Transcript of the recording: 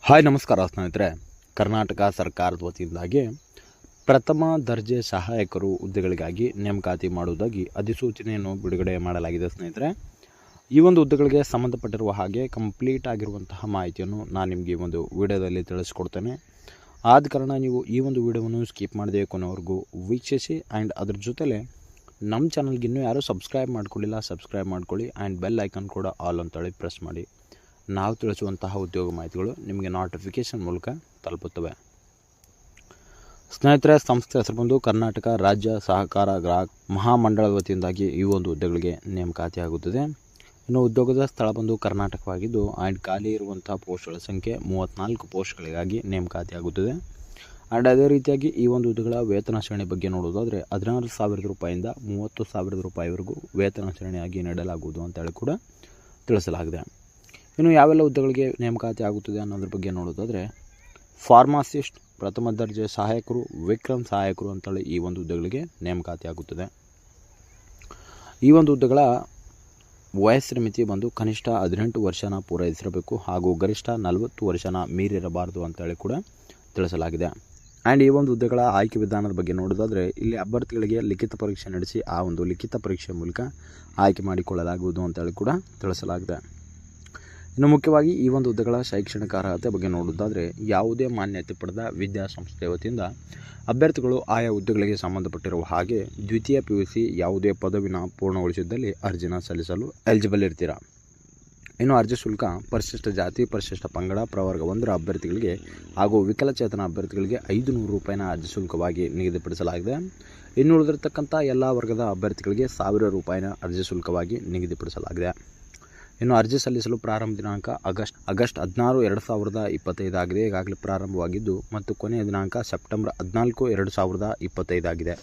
Hi ನಮಸ್ಕಾರ ಸ್ನೇಹಿತರೆ. ಕರ್ನಾಟಕ ಸರ್ಕಾರದ ವತಿಯಿಂದಾಗಿ ಪ್ರಥಮ ದರ್ಜೆ ಸಹಾಯಕರು ಹುದ್ದೆಗಳಿಗಾಗಿ ನೇಮಕಾತಿ ಮಾಡುವುದಾಗಿ ಅಧಿಸೂಚನೆಯನ್ನು ಬಿಡುಗಡೆ ಮಾಡಲಾಗಿದೆ ಸ್ನೇಹಿತರೆ. ಈ ಒಂದು ಹುದ್ದೆಗಳಿಗೆ ಸಂಬಂಧಪಟ್ಟಿರುವ ಹಾಗೆ ಕಂಪ್ಲೀಟ್ ಆಗಿರುವಂತಹ ಮಾಹಿತಿಯನ್ನು ನಾನು ನಿಮಗೆ ಈ ಒಂದು ವಿಡಿಯೋದಲ್ಲಿ ತಿಳಿಸ್ಕೊಡ್ತೇನೆ. ಆದ ಕಾರಣ ನೀವು ಈ ಒಂದು ವಿಡಿಯೋವನ್ನು ಸ್ಕಿಪ್ ಮಾಡದೆ ಕೊನೆವರೆಗೂ ವೀಕ್ಷಿಸಿ. ಆ್ಯಂಡ್ ಅದ್ರ ಜೊತೆಲೆ ನಮ್ಮ ಚಾನಲ್ಗೆ ಇನ್ನೂ ಯಾರೂ ಸಬ್ಸ್ಕ್ರೈಬ್ ಮಾಡ್ಕೊಳ್ಳಿಲ್ಲ, ಸಬ್ಸ್ಕ್ರೈಬ್ ಮಾಡ್ಕೊಳ್ಳಿ. ಆ್ಯಂಡ್ ಬೆಲ್ ಐಕನ್ ಕೂಡ ಆಲ್ ಅಂತೇಳಿ ಪ್ರೆಸ್ ಮಾಡಿ. ನಾವು ತಿಳಿಸುವಂತಹ ಉದ್ಯೋಗ ಮಾಹಿತಿಗಳು ನಿಮಗೆ ನೋಟಿಫಿಕೇಷನ್ ಮೂಲಕ ತಲುಪುತ್ತವೆ. ಸ್ನೇಹಿತರೆ, ಸಂಸ್ಥೆ ಹೆಸರು ಬಂದು ಕರ್ನಾಟಕ ರಾಜ್ಯ ಸಹಕಾರ ಗ್ರಾಹಕ ಮಹಾಮಂಡಳದ ವತಿಯಿಂದಾಗಿ ಈ ಒಂದು ಹುದ್ದೆಗಳಿಗೆ ನೇಮಕಾತಿ ಆಗುತ್ತದೆ. ಇನ್ನು ಉದ್ಯೋಗದ ಸ್ಥಳ ಬಂದು ಕರ್ನಾಟಕವಾಗಿದ್ದು ಆ್ಯಂಡ್ ಖಾಲಿ ಇರುವಂತಹ ಪೋಸ್ಟ್ಗಳ ಸಂಖ್ಯೆ 34 ಪೋಸ್ಟ್ಗಳಿಗಾಗಿ ನೇಮಕಾತಿ ಆಗುತ್ತದೆ. ಆ್ಯಂಡ್ ಅದೇ ರೀತಿಯಾಗಿ ಈ ಒಂದು ಹುದ್ದೆಗಳ ವೇತನ ಶ್ರೇಣಿ ಬಗ್ಗೆ ನೋಡೋದಾದರೆ 16,000 ರೂಪಾಯಿಂದ 30,000 ರೂಪಾಯಿವರೆಗೂ ವೇತನ ಶ್ರೇಣಿಯಾಗಿ ನೀಡಲಾಗುವುದು ಅಂತೇಳಿ ಕೂಡ ತಿಳಿಸಲಾಗಿದೆ. ಇನ್ನು ಯಾವೆಲ್ಲ ಹುದ್ದೆಗಳಿಗೆ ನೇಮಕಾತಿ ಆಗುತ್ತದೆ ಅನ್ನೋದ್ರ ಬಗ್ಗೆ ನೋಡೋದಾದರೆ ಫಾರ್ಮಾಸಿಸ್ಟ್, ಪ್ರಥಮ ದರ್ಜೆ ಸಹಾಯಕರು, ವಿಕ್ರಮ್ ಸಹಾಯಕರು ಅಂತೇಳಿ ಈ ಒಂದು ಹುದ್ದೆಗಳಿಗೆ ನೇಮಕಾತಿ ಆಗುತ್ತದೆ. ಈ ಒಂದು ಹುದ್ದೆಗಳ ವಯಸ್ಸಿನ ಮಿತಿ ಬಂದು ಕನಿಷ್ಠ 18 ವರ್ಷನ ಪೂರೈಸಿರಬೇಕು ಹಾಗೂ ಗರಿಷ್ಠ 40 ವರ್ಷನ ಮೀರಿರಬಾರದು ಅಂತೇಳಿ ಕೂಡ ತಿಳಿಸಲಾಗಿದೆ. ಆ್ಯಂಡ್ ಈ ಒಂದು ಹುದ್ದೆಗಳ ಆಯ್ಕೆ ವಿಧಾನದ ಬಗ್ಗೆ ನೋಡೋದಾದರೆ ಇಲ್ಲಿ ಅಭ್ಯರ್ಥಿಗಳಿಗೆ ಲಿಖಿತ ಪರೀಕ್ಷೆ ನಡೆಸಿ ಆ ಒಂದು ಲಿಖಿತ ಪರೀಕ್ಷೆ ಮೂಲಕ ಆಯ್ಕೆ ಮಾಡಿಕೊಳ್ಳಲಾಗುವುದು ಅಂತೇಳಿ ಕೂಡ ತಿಳಿಸಲಾಗಿದೆ. ಇನ್ನು ಮುಖ್ಯವಾಗಿ ಈ ಒಂದು ಹುದ್ದೆಗಳ ಶೈಕ್ಷಣಿಕ ಅರ್ಹತೆ ಬಗ್ಗೆ ನೋಡೋದಾದರೆ ಯಾವುದೇ ಮಾನ್ಯತೆ ಪಡೆದ ವಿದ್ಯಾಸಂಸ್ಥೆ ವತಿಯಿಂದ ಅಭ್ಯರ್ಥಿಗಳು ಆಯಾ ಹುದ್ದೆಗಳಿಗೆ ಸಂಬಂಧಪಟ್ಟಿರುವ ಹಾಗೆ ದ್ವಿತೀಯ PUC ಯಾವುದೇ ಪದವಿನ ಪೂರ್ಣಗೊಳಿಸಿದ್ದಲ್ಲಿ ಅರ್ಜಿನ ಸಲ್ಲಿಸಲು ಎಲಿಜಿಬಲ್ ಇರ್ತೀರಾ. ಇನ್ನು ಅರ್ಜಿ ಶುಲ್ಕ ಪರಿಶಿಷ್ಟ ಜಾತಿ, ಪರಿಶಿಷ್ಟ ಪಂಗಡ, ಪ್ರವರ್ಗ 1ರ ಅಭ್ಯರ್ಥಿಗಳಿಗೆ ಹಾಗೂ ವಿಕಲಚೇತನ ಅಭ್ಯರ್ಥಿಗಳಿಗೆ 500 ರೂಪಾಯಿನ ಅರ್ಜಿ ಶುಲ್ಕವಾಗಿ ನಿಗದಿಪಡಿಸಲಾಗಿದೆ. ಇನ್ನು ಉಳಿದಿರತಕ್ಕಂಥ ಎಲ್ಲ ವರ್ಗದ ಅಭ್ಯರ್ಥಿಗಳಿಗೆ 1000 ರೂಪಾಯಿನ ಅರ್ಜಿ ಶುಲ್ಕವಾಗಿ ನಿಗದಿಪಡಿಸಲಾಗಿದೆ. ಇನ್ನು ಅರ್ಜಿ ಸಲ್ಲಿಸಲು ಪ್ರಾರಂಭ ದಿನಾಂಕ ಆಗಸ್ಟ್ 16, 2025 ಆಗಿದೆ. ಈಗಾಗಲೇ ಪ್ರಾರಂಭವಾಗಿದ್ದು ಮತ್ತು ಕೊನೆಯ ದಿನಾಂಕ ಸೆಪ್ಟೆಂಬರ್ 14, 2025 ಆಗಿದೆ.